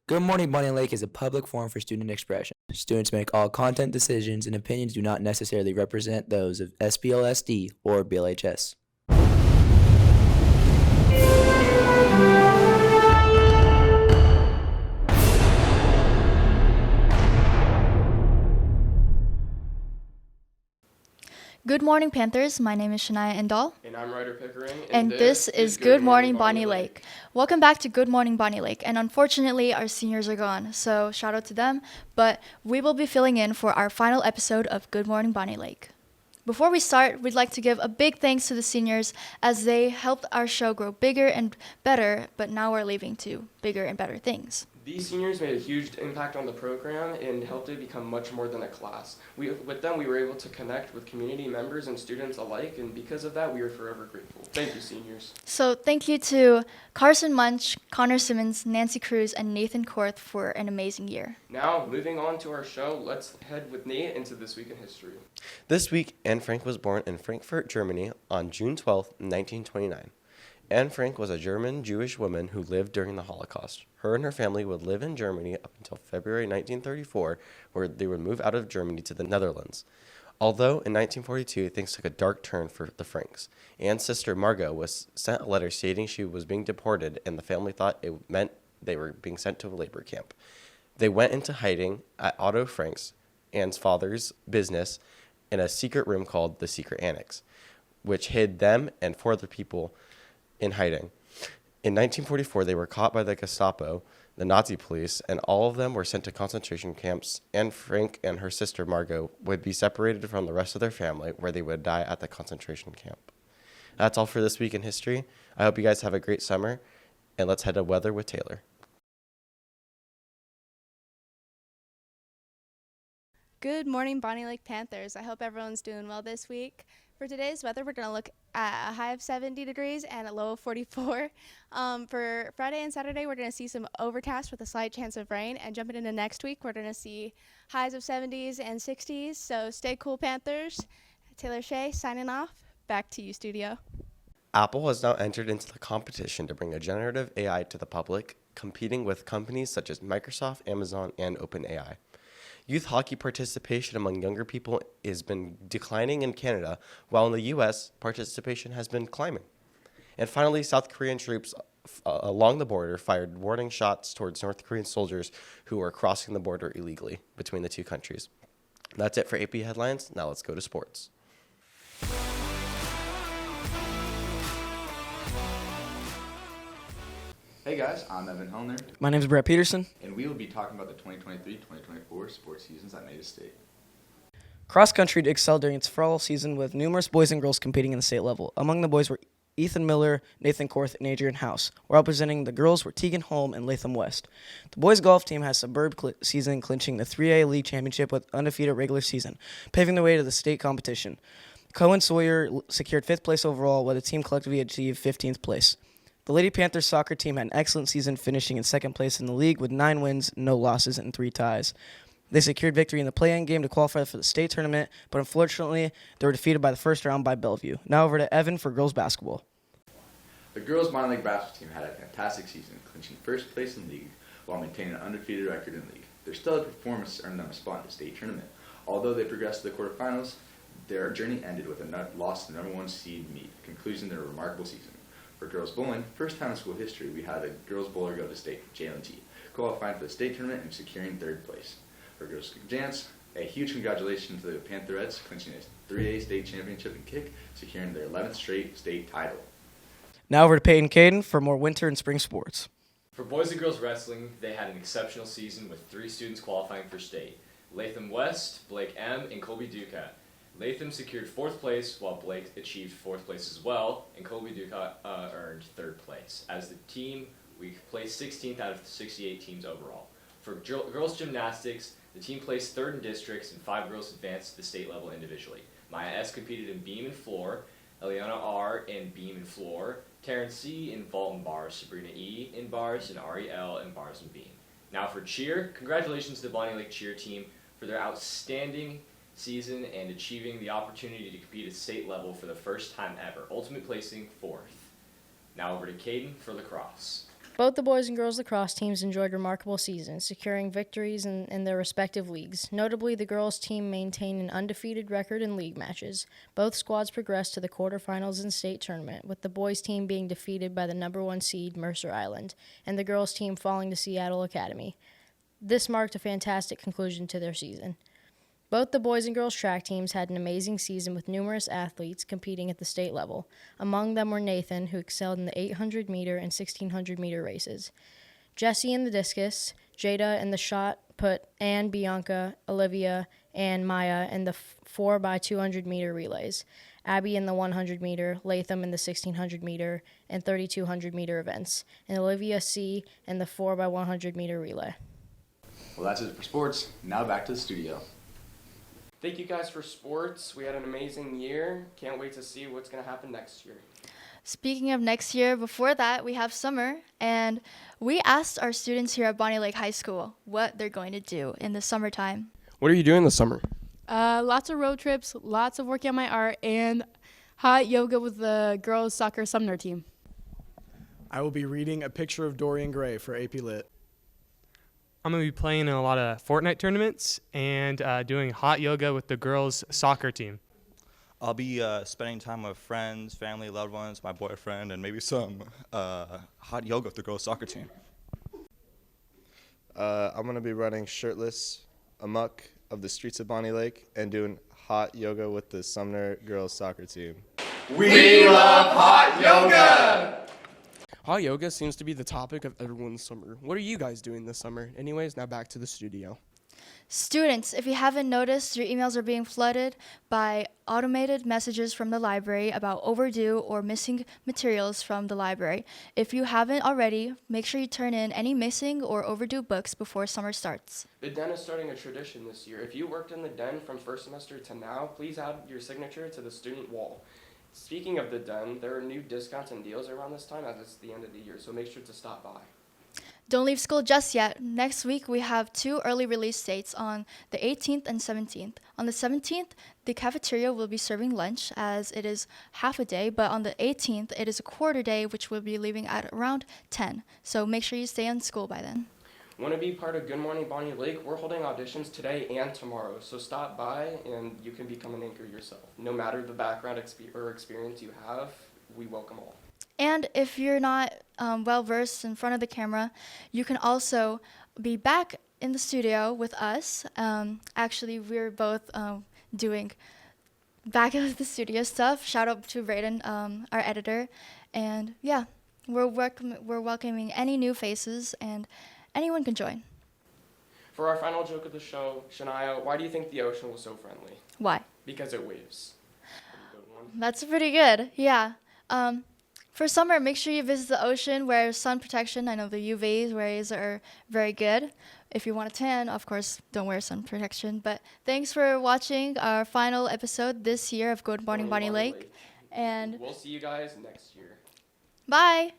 Good Morning Bonney Lake is a public forum for student expression. Students make all content decisions and opinions do not necessarily represent those of SBLSD or BLHS. Good morning, Panthers. My name is Shania Endall. And I'm Ryder Pickering. And this is Good Morning Bonney Lake. Welcome back to Good Morning Bonney Lake. And unfortunately, our seniors are gone, so shout out to them. But we will be filling in for our final episode of Good Morning Bonney Lake. Before we start, we'd like to give a big thanks to the seniors as they helped our show grow bigger and better, but now we're leaving to bigger and better things. These seniors made a huge impact on the program and helped it become much more than a class. With them, we were able to connect with community members and students alike, and because of that, we are forever grateful. Thank you, seniors. So thank you to Carson Munch, Connor Simmons, Nancy Cruz, and Nathan Korth for an amazing year. Now, moving on to our show, let's head with Nate into This Week in History. This week, Anne Frank was born in Frankfurt, Germany on June 12, 1929. Anne Frank was a German Jewish woman who lived during the Holocaust. Her and her family would live in Germany up until February 1934, where they would move out of Germany to the Netherlands. Although in 1942 things took a dark turn for the Franks, Anne's sister Margot was sent a letter stating she was being deported, and the family thought it meant they were being sent to a labor camp. They went into hiding at Otto Frank's, Anne's father's business, in a secret room called the Secret Annex, which hid them and 4 other people in hiding. In 1944, they were caught by the Gestapo, the Nazi police, and all of them were sent to concentration camps. Anne Frank and her sister Margot would be separated from the rest of their family, where they would die at the concentration camp. That's all for this week in history. I hope you guys have a great summer, and let's head to weather with Taylor. Good morning, Bonney Lake Panthers. I hope everyone's doing well this week. For today's weather, we're going to look at a high of 70 degrees and a low of 44. For Friday and Saturday, we're going to see some overcast with a slight chance of rain. And jumping into next week, we're going to see highs of 70s and 60s. So stay cool, Panthers. Taylor Shea signing off. Back to you, studio. Apple has now entered into the competition to bring a generative AI to the public, competing with companies such as Microsoft, Amazon, and OpenAI. Youth hockey participation among younger people has been declining in Canada, while in the U.S., participation has been climbing. And finally, South Korean troops along the border fired warning shots towards North Korean soldiers who were crossing the border illegally between the two countries. That's it for AP Headlines. Now let's go to sports. Hey guys, I'm Evan Hellner, My name is Brett Peterson. and we will be talking about the 2023-2024 sports seasons at Maida State. Cross country excelled during its fall season with numerous boys and girls competing in the state level. Among the boys were Ethan Miller, Nathan Korth, and Adrian House. Representing the girls were Tegan Holm and Latham West. The boys golf team has superb season, clinching the 3A League Championship with undefeated regular season, paving the way to the state competition. Cohen Sawyer secured 5th place overall, while the team collectively achieved 15th place. The Lady Panthers soccer team had an excellent season, finishing in 2nd place in the league with 9 wins, no losses, and 3 ties. They secured victory in the play-in game to qualify for the state tournament, but unfortunately, they were defeated by the first round by Bellevue. Now over to Evan for girls basketball. The girls' Bonney Lake basketball team had a fantastic season, clinching 1st place in league while maintaining an undefeated record in league. Their stellar performance earned them a spot in the state tournament. Although they progressed to the quarterfinals, their journey ended with a loss to the number 1 seed meet, concluding their remarkable season. For girls bowling, first time in school history, we had a girls bowler go to state, Jalen T, qualifying for the state tournament and securing 3rd place. For girls dance, a huge congratulations to the Pantherettes, clinching a 3A state championship in kick, securing their 11th straight state title. Now over to Peyton Caden for more winter and spring sports. For boys and girls wrestling, they had an exceptional season with 3 students qualifying for state: Latham West, Blake M., and Colby Ducat. Latham secured 4th place, while Blake achieved 4th place as well, and Colby Ducat earned 3rd place. As the team, we placed 16th out of 68 teams overall. For girls gymnastics, the team placed 3rd in districts, and 5 girls advanced to the state level individually. Maya S. competed in beam and floor, Eliana R. in beam and floor, Terrence C. in vault and bars, Sabrina E. in bars, and Ari L. in bars and beam. Now for cheer, congratulations to the Bonney Lake cheer team for their outstanding season and achieving the opportunity to compete at state level for the first time ever, ultimately placing 4th. Now over to Caden for lacrosse. Both the boys and girls lacrosse teams enjoyed remarkable seasons, securing victories in their respective leagues. Notably, the girls' team maintained an undefeated record in league matches. Both squads progressed to the quarterfinals in state tournament, with the boys' team being defeated by the number 1 seed Mercer Island, and the girls' team falling to Seattle Academy. This marked a fantastic conclusion to their season. Both the boys and girls track teams had an amazing season with numerous athletes competing at the state level. Among them were Nathan, who excelled in the 800-meter and 1,600-meter races, Jesse in the discus, Jada in the shot put, and Bianca, Olivia, and Maya in the 4x200-meter relays, Abby in the 100-meter, Latham in the 1,600-meter and 3,200-meter events, and Olivia C. in the 4x100-meter relay. Well, that's it for sports. Now back to the studio. Thank you guys for sports. We had an amazing year. Can't wait to see what's going to happen next year. Speaking of next year, before that, we have summer, and we asked our students here at Bonney Lake High School what they're going to do in the summertime. What are you doing this summer? Lots of road trips, lots of working on my art, and hot yoga with the girls' soccer Sumner team. I will be reading A Picture of Dorian Gray for AP Lit. I'm going to be playing in a lot of Fortnite tournaments and doing hot yoga with the girls' soccer team. I'll be spending time with friends, family, loved ones, my boyfriend, and maybe some hot yoga with the girls' soccer team. I'm going to be running shirtless amok of the streets of Bonney Lake and doing hot yoga with the Sumner girls' soccer team. We love hot yoga! Hot yoga seems to be the topic of everyone's summer. What are you guys doing this summer? Anyways, now back to the studio. Students, if you haven't noticed, your emails are being flooded by automated messages from the library about overdue or missing materials from the library. If you haven't already, make sure you turn in any missing or overdue books before summer starts. The Den is starting a tradition this year. If you worked in the Den from first semester to now, please add your signature to the student wall. Speaking of the Den, there are new discounts and deals around this time as it's the end of the year, so make sure to stop by. Don't leave school just yet. Next week, we have 2 early release dates on the 18th and 17th. On the 17th, the cafeteria will be serving lunch as it is half a day, but on the 18th, it is a quarter day, which will be leaving at around 10. So make sure you stay in school by then. Want to be part of Good Morning Bonney Lake? We're holding auditions today and tomorrow, so stop by and you can become an anchor yourself. No matter the background or experience you have, we welcome all. And if you're not well-versed in front of the camera, you can also be back in the studio with us. Actually, we're both doing back of the studio stuff. Shout out to Brayden, our editor. And yeah, we're welcoming any new faces, and anyone can join. For our final joke of the show, Shania, why do you think the ocean was so friendly? Why? Because it waves. That's pretty good, yeah. For summer, make sure you visit the ocean, wear sun protection. I know the UV rays are very good. If you want to tan, of course, don't wear sun protection. But thanks for watching our final episode this year of Good Morning Bonney Lake. And we'll see you guys next year. Bye!